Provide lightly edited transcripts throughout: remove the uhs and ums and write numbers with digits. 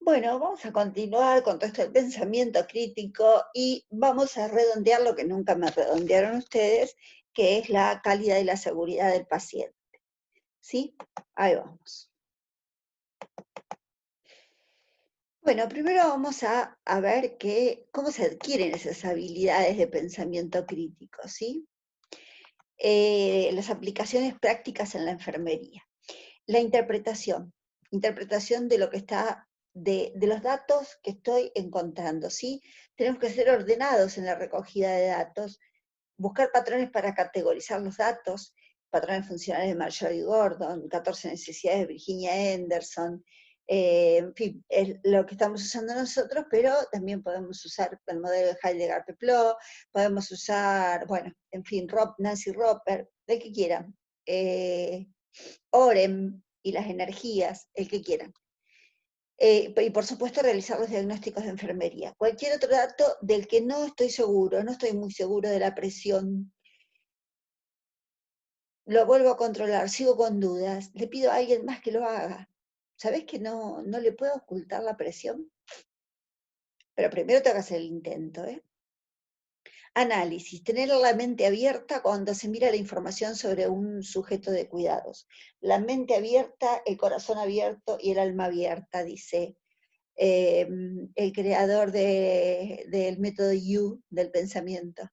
Bueno, vamos a continuar con todo esto del pensamiento crítico y vamos a redondear lo que nunca me redondearon ustedes, que es la calidad y la seguridad del paciente. ¿Sí? Ahí vamos. Bueno, primero vamos a ver cómo se adquieren esas habilidades de pensamiento crítico, ¿sí? Las aplicaciones prácticas en la enfermería. La interpretación de lo que está, de los datos que estoy encontrando, ¿sí? Tenemos que ser ordenados en la recogida de datos, buscar patrones para categorizar los datos, patrones funcionales de Marshall y Gordon, 14 necesidades de Virginia Anderson, en fin, es lo que estamos usando nosotros, pero también podemos usar el modelo de Heidegger-Peploe, podemos usar, bueno, en fin, Nancy Roper, el que quieran, Orem y las energías, el que quieran. Y por supuesto realizar los diagnósticos de enfermería. Cualquier otro dato del que no estoy seguro, no estoy muy seguro de la presión, lo vuelvo a controlar, sigo con dudas, le pido a alguien más que lo haga. ¿Sabés que no le puedo ocultar la presión? Pero primero tengo que hacer el intento, ¿eh? Análisis, tener la mente abierta cuando se mira la información sobre un sujeto de cuidados. La mente abierta, el corazón abierto y el alma abierta, dice el creador del método U del pensamiento.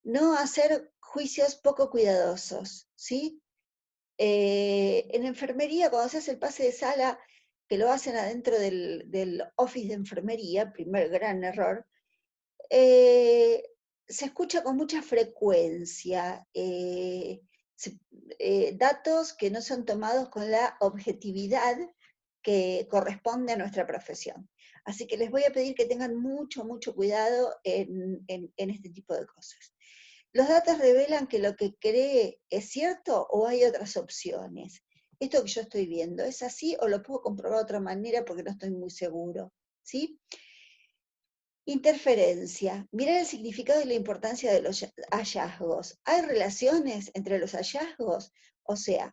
No hacer juicios poco cuidadosos, ¿sí? En enfermería, cuando se hace el pase de sala, que lo hacen adentro del office de enfermería, primer gran error, eh, se escucha con mucha frecuencia se, datos que no son tomados con la objetividad que corresponde a nuestra profesión. Así que les voy a pedir que tengan mucho, mucho cuidado en este tipo de cosas. Los datos revelan que lo que cree es cierto o hay otras opciones. Esto que yo estoy viendo, ¿es así o lo puedo comprobar de otra manera porque no estoy muy seguro? ¿Sí? Interferencia. Mirar el significado y la importancia de los hallazgos. ¿Hay relaciones entre los hallazgos? O sea,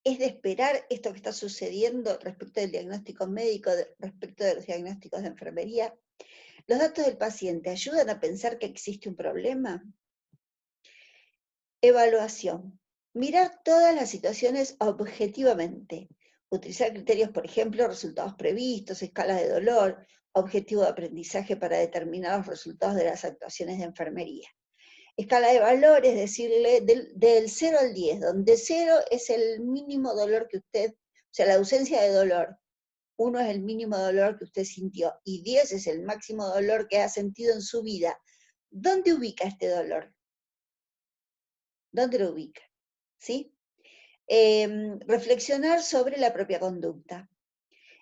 ¿es de esperar esto que está sucediendo respecto del diagnóstico médico, respecto de los diagnósticos de enfermería? ¿Los datos del paciente ayudan a pensar que existe un problema? Evaluación. Mirar todas las situaciones objetivamente. Utilizar criterios, por ejemplo, resultados previstos, escalas de dolor, objetivo de aprendizaje para determinar los resultados de las actuaciones de enfermería. Escala de valores, decirle del 0 al 10, donde 0 es el mínimo dolor que usted, o sea, la ausencia de dolor. 1 es el mínimo dolor que usted sintió y 10 es el máximo dolor que ha sentido en su vida. ¿Dónde ubica este dolor? ¿Dónde lo ubica? ¿Sí? Reflexionar sobre la propia conducta.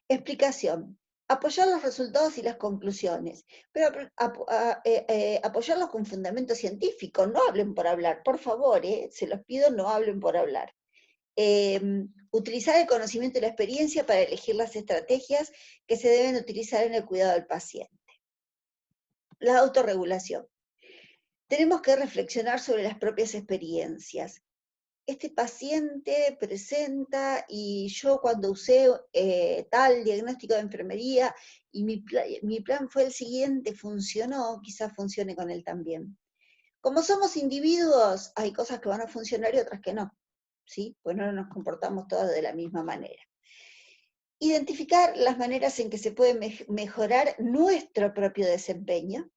Explicación. Apoyar los resultados y las conclusiones, pero apoyarlos con fundamento científico, no hablen por hablar, por favor, se los pido, no hablen por hablar. Utilizar el conocimiento y la experiencia para elegir las estrategias que se deben utilizar en el cuidado del paciente. La autorregulación. Tenemos que reflexionar sobre las propias experiencias. Este paciente presenta y yo cuando usé tal diagnóstico de enfermería y mi plan fue el siguiente, funcionó, quizás funcione con él también. Como somos individuos, hay cosas que van a funcionar y otras que no, ¿sí? Pues no nos comportamos todos de la misma manera. Identificar las maneras en que se puede mejorar nuestro propio desempeño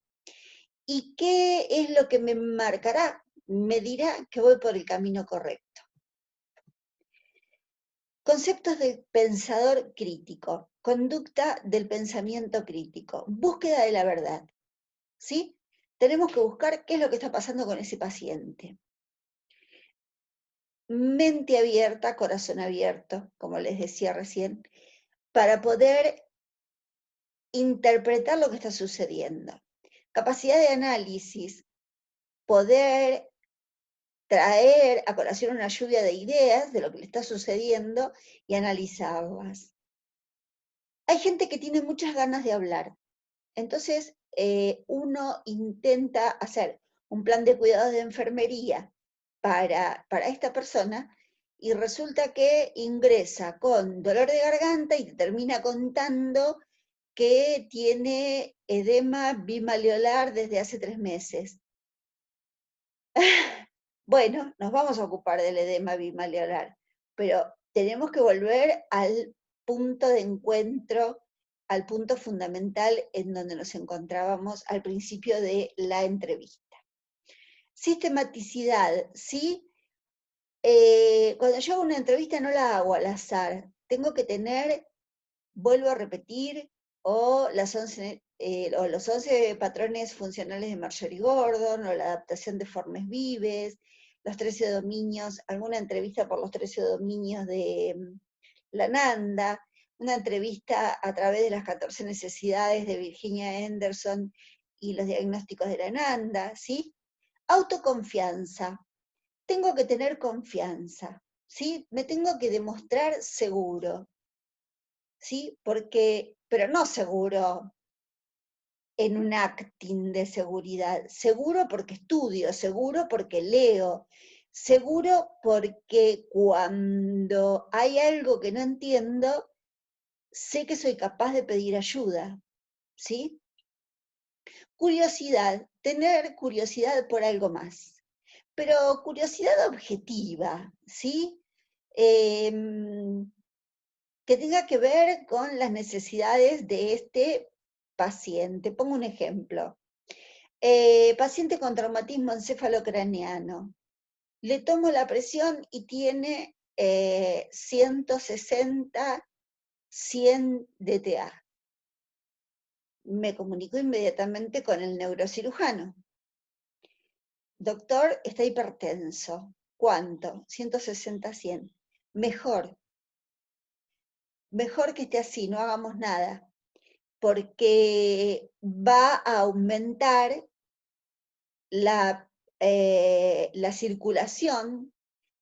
y qué es lo que me marcará, me dirá que voy por el camino correcto. Conceptos del pensador crítico, conducta del pensamiento crítico, búsqueda de la verdad, ¿sí? Tenemos que buscar qué es lo que está pasando con ese paciente. Mente abierta, corazón abierto, como les decía recién, para poder interpretar lo que está sucediendo. Capacidad de análisis, poder traer a colación una lluvia de ideas de lo que le está sucediendo y analizarlas. Hay gente que tiene muchas ganas de hablar, entonces uno intenta hacer un plan de cuidados de enfermería para esta persona y resulta que ingresa con dolor de garganta y te termina contando que tiene edema bimalleolar desde hace 3 meses. Bueno, nos vamos a ocupar del edema bimalleolar, pero tenemos que volver al punto de encuentro, al punto fundamental en donde nos encontrábamos al principio de la entrevista. Sistematicidad, ¿sí? Cuando yo hago una entrevista no la hago al azar, tengo que tener, vuelvo a repetir, o los 11 patrones funcionales de Marjorie Gordon, o la adaptación de formas vives, los 13 dominios, alguna entrevista por los 13 dominios de Lananda, una entrevista a través de las 14 necesidades de Virginia Henderson y los diagnósticos de Lananda, ¿sí? Autoconfianza. Tengo que tener confianza, ¿sí? Me tengo que demostrar seguro, ¿sí? Porque, pero no seguro en un acting de seguridad, seguro porque estudio, seguro porque leo, seguro porque cuando hay algo que no entiendo, sé que soy capaz de pedir ayuda, ¿sí? Curiosidad, tener curiosidad por algo más, pero curiosidad objetiva, ¿sí? Eh, que tenga que ver con las necesidades de este paciente. Pongo un ejemplo. Paciente con traumatismo encefalocraneano. Le tomo la presión y tiene 160, 100 DTA. Me comunico inmediatamente con el neurocirujano. Doctor, está hipertenso. ¿Cuánto? 160, 100. Mejor. Mejor que esté así, no hagamos nada, porque va a aumentar la circulación,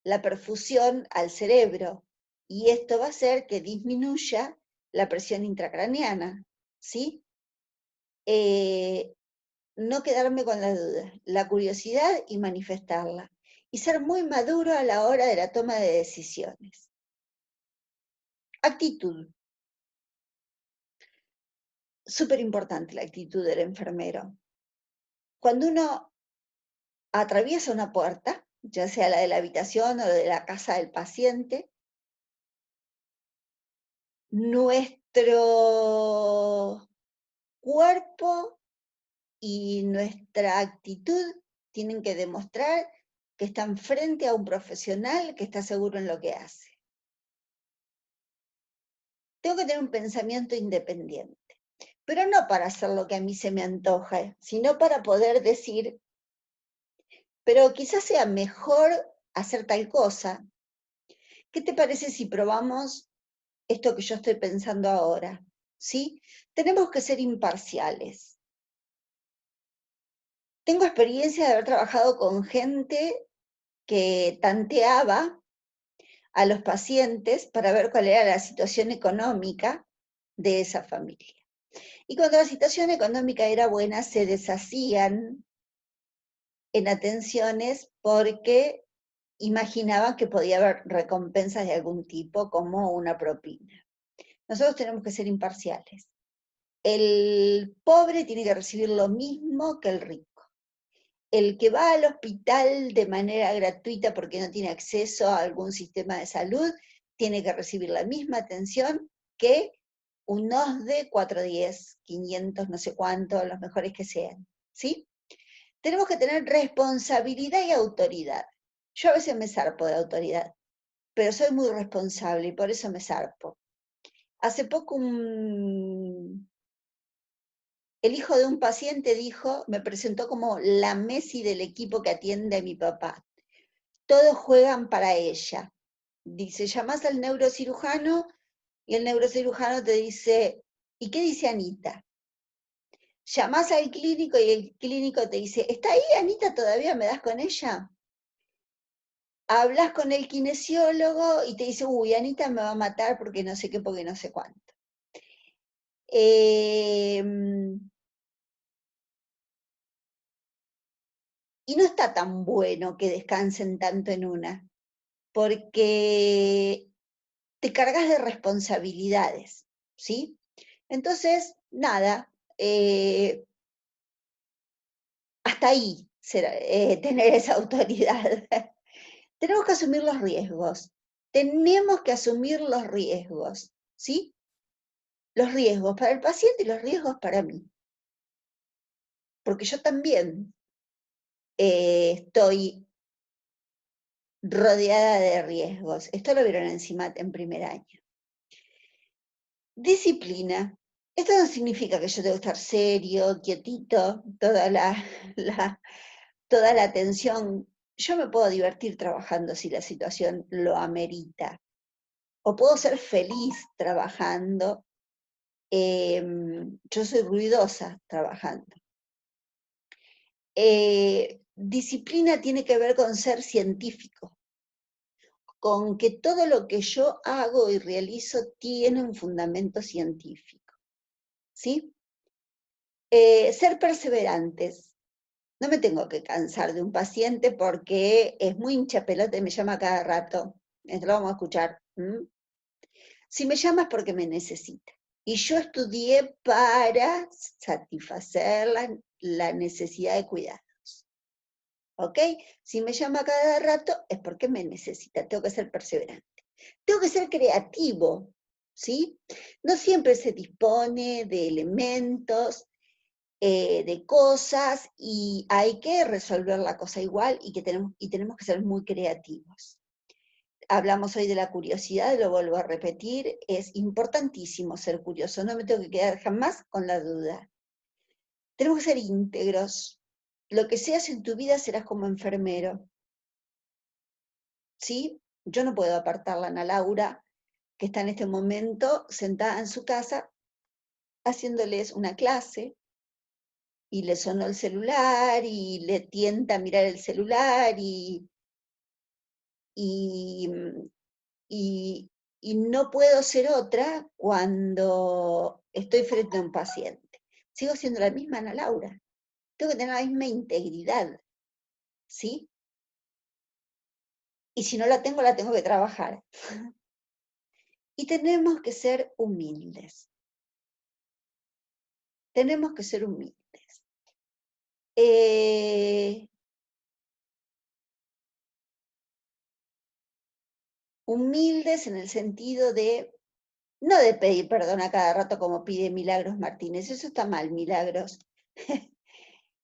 la perfusión al cerebro, y esto va a hacer que disminuya la presión intracraneana, ¿sí? No quedarme con la duda, la curiosidad y manifestarla, y ser muy maduro a la hora de la toma de decisiones. Actitud. Súper importante la actitud del enfermero. Cuando uno atraviesa una puerta, ya sea la de la habitación o de la casa del paciente, nuestro cuerpo y nuestra actitud tienen que demostrar que están frente a un profesional que está seguro en lo que hace. Tengo que tener un pensamiento independiente, pero no para hacer lo que a mí se me antoja, sino para poder decir, pero quizás sea mejor hacer tal cosa. ¿Qué te parece si probamos esto que yo estoy pensando ahora? ¿Sí? Tenemos que ser imparciales. Tengo experiencia de haber trabajado con gente que tanteaba a los pacientes para ver cuál era la situación económica de esa familia. Y cuando la situación económica era buena, se deshacían en atenciones porque imaginaban que podía haber recompensas de algún tipo, como una propina. Nosotros tenemos que ser imparciales. El pobre tiene que recibir lo mismo que el rico. El que va al hospital de manera gratuita porque no tiene acceso a algún sistema de salud, tiene que recibir la misma atención que unos de 410, 500, no sé cuánto, los mejores que sean, ¿sí? Tenemos que tener responsabilidad y autoridad. Yo a veces me zarpo de autoridad, pero soy muy responsable y por eso me zarpo. Hace poco el hijo de un paciente dijo, me presentó como la Messi del equipo que atiende a mi papá. Todos juegan para ella. Dice, llamás al neurocirujano y el neurocirujano te dice, ¿y qué dice Anita? Llamás al clínico y el clínico te dice, ¿está ahí Anita todavía? ¿Me das con ella? Hablas con el kinesiólogo y te dice, uy, Anita me va a matar porque no sé qué, porque no sé cuánto. Y no está tan bueno que descansen tanto en una. porque te cargas de responsabilidades, ¿sí? Entonces, nada, hasta ahí tener esa autoridad. Tenemos que asumir los riesgos. Tenemos que asumir los riesgos, ¿sí? Los riesgos para el paciente y los riesgos para mí. Porque yo también estoy rodeada de riesgos. Esto lo vieron encima en primer año. Disciplina. Esto no significa que yo tengo que estar serio, quietito, toda la atención. Yo me puedo divertir trabajando si la situación lo amerita. O puedo ser feliz trabajando. Yo soy ruidosa trabajando. Disciplina tiene que ver con ser científico, con que todo lo que yo hago y realizo tiene un fundamento científico, ¿sí? Ser perseverantes. No me tengo que cansar de un paciente porque es muy hincha pelota y me llama cada rato. Esto lo vamos a escuchar. Si me llama es porque me necesita. Y yo estudié para satisfacer la necesidad de cuidados. ¿Ok? Si me llama cada rato es porque me necesita. Tengo que ser perseverante. Tengo que ser creativo. ¿Sí? No siempre se dispone de elementos, de cosas, y hay que resolver la cosa igual y tenemos que ser muy creativos. Hablamos hoy de la curiosidad, lo vuelvo a repetir, es importantísimo ser curioso, no me tengo que quedar jamás con la duda. Tenemos que ser íntegros. Lo que seas en tu vida serás como enfermero. ¿Sí? Yo no puedo apartarla a Ana Laura, que está en este momento sentada en su casa haciéndoles una clase, y le sonó el celular y le tienta a mirar el celular y, y, y no puedo ser otra cuando estoy frente a un paciente. Sigo siendo la misma Ana Laura. Tengo que tener la misma integridad, ¿sí? Y si no la tengo que trabajar. Y tenemos que ser humildes. Tenemos que ser humildes. Humildes en el sentido de, no de pedir perdón a cada rato como pide Milagros Martínez, eso está mal, Milagros.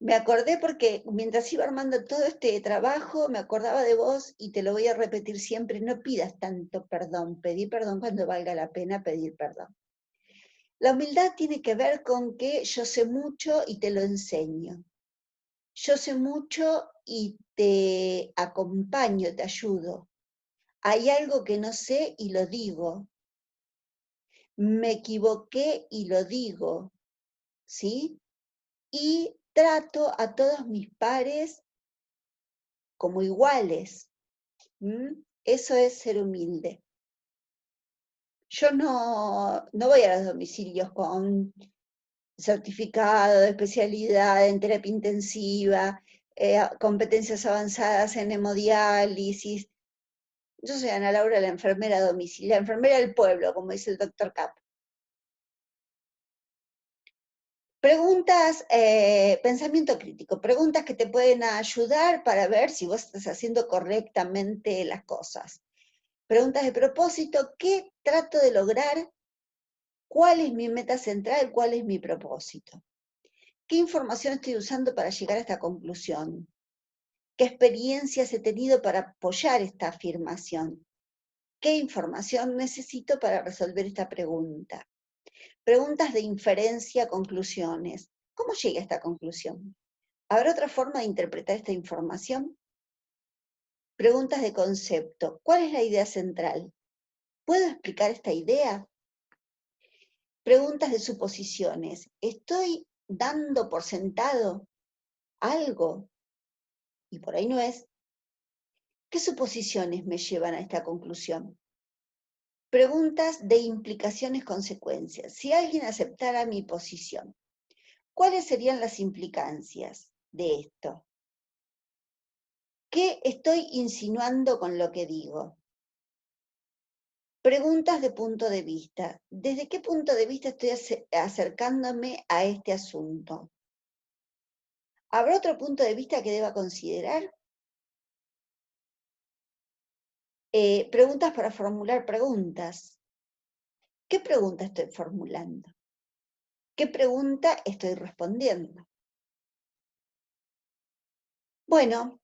Me acordé porque mientras iba armando todo este trabajo, me acordaba de vos y te lo voy a repetir siempre, no pidas tanto perdón, pedí perdón cuando valga la pena pedir perdón. La humildad tiene que ver con que yo sé mucho y te lo enseño. Yo sé mucho y te acompaño, te ayudo. Hay algo que no sé y lo digo. Me equivoqué y lo digo, ¿sí? Y trato a todos mis pares como iguales. Eso es ser humilde. Yo no voy a los domicilios con certificado de especialidad en terapia intensiva, competencias avanzadas en hemodiálisis. Yo soy Ana Laura, la enfermera domiciliaria, la enfermera del pueblo, como dice el doctor Cap. Preguntas, pensamiento crítico, preguntas que te pueden ayudar para ver si vos estás haciendo correctamente las cosas. Preguntas de propósito, ¿qué trato de lograr? ¿Cuál es mi meta central? ¿Cuál es mi propósito? ¿Qué información estoy usando para llegar a esta conclusión? ¿Qué experiencias he tenido para apoyar esta afirmación? ¿Qué información necesito para resolver esta pregunta? Preguntas de inferencia, conclusiones. ¿Cómo llegué a esta conclusión? ¿Habrá otra forma de interpretar esta información? Preguntas de concepto. ¿Cuál es la idea central? ¿Puedo explicar esta idea? Preguntas de suposiciones. ¿Estoy dando por sentado algo? Y por ahí no es. ¿Qué suposiciones me llevan a esta conclusión? Preguntas de implicaciones-consecuencias. Si alguien aceptara mi posición, ¿cuáles serían las implicancias de esto? ¿Qué estoy insinuando con lo que digo? Preguntas de punto de vista. ¿Desde qué punto de vista estoy acercándome a este asunto? ¿Habrá otro punto de vista que deba considerar? Preguntas para formular preguntas. ¿Qué pregunta estoy formulando? ¿Qué pregunta estoy respondiendo? Bueno,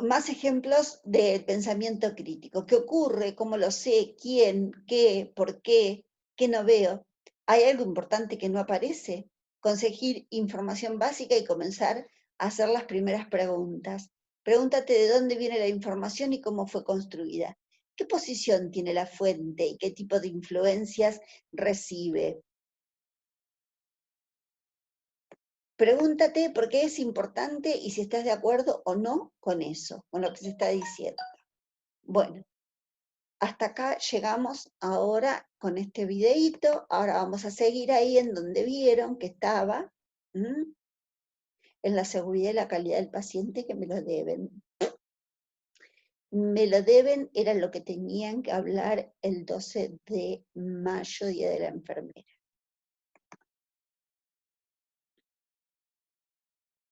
más ejemplos del pensamiento crítico. ¿Qué ocurre? ¿Cómo lo sé? ¿Quién? ¿Qué? ¿Por qué? ¿Qué no veo? ¿Hay algo importante que no aparece? Conseguir información básica y comenzar a hacer las primeras preguntas. Pregúntate de dónde viene la información y cómo fue construida. ¿Qué posición tiene la fuente y qué tipo de influencias recibe? Pregúntate por qué es importante y si estás de acuerdo o no con eso, con lo que se está diciendo. Bueno, hasta acá llegamos ahora con este videíto. Ahora vamos a seguir ahí en donde vieron que estaba, en la seguridad y la calidad del paciente, que me lo deben. Me lo deben, era lo que tenían que hablar el 12 de mayo, Día de la Enfermera.